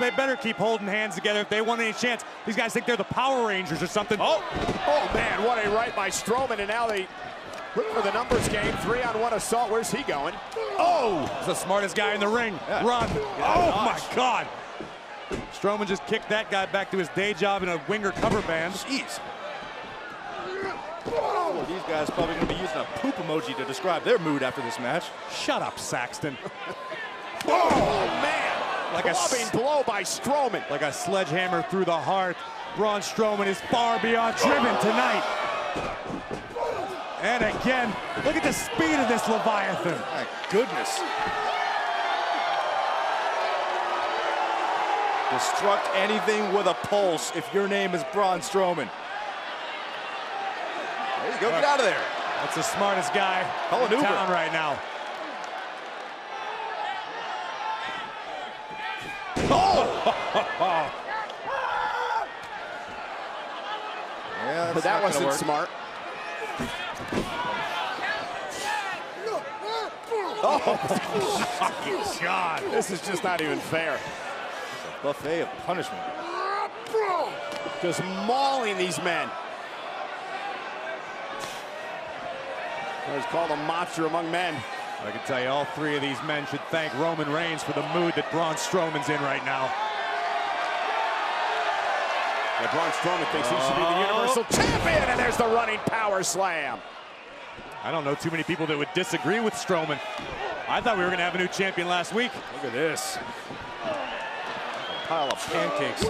they better keep holding hands together if they want any chance. These guys think they're the Power Rangers or something. Oh man, what a right by Strowman, and now they look for the numbers game. 3-on-1 assault. Where's he going? Oh, he's the smartest guy in the ring. Yeah. Run. Yeah, Oh gosh. my God. Strowman just kicked that guy back to his day job in a winger cover band. Jeez. Well, these guys probably going to be using a poop emoji to describe their mood after this match. Shut up, Saxton. Oh man, Like a clubbing blow by Strowman. Like a sledgehammer through the heart. Braun Strowman is far beyond driven tonight. And again, look at the speed of this Leviathan. My goodness. Destruct anything with a pulse if your name is Braun Strowman. There you go, get out of there. That's the smartest guy Call an in Uber. town right now. Oh! Yeah, But that wasn't smart. Oh, God. This is just not even fair. Buffet of punishment. Just mauling these men. It's called a monster among men. I can tell you all three of these men should thank Roman Reigns for the mood that Braun Strowman's in right now. Yeah, Braun Strowman thinks he should be the Universal Champion, and there's the running power slam. I don't know too many people that would disagree with Strowman. I thought we were going to have a new champion last week. Look at this. A pile of pancakes.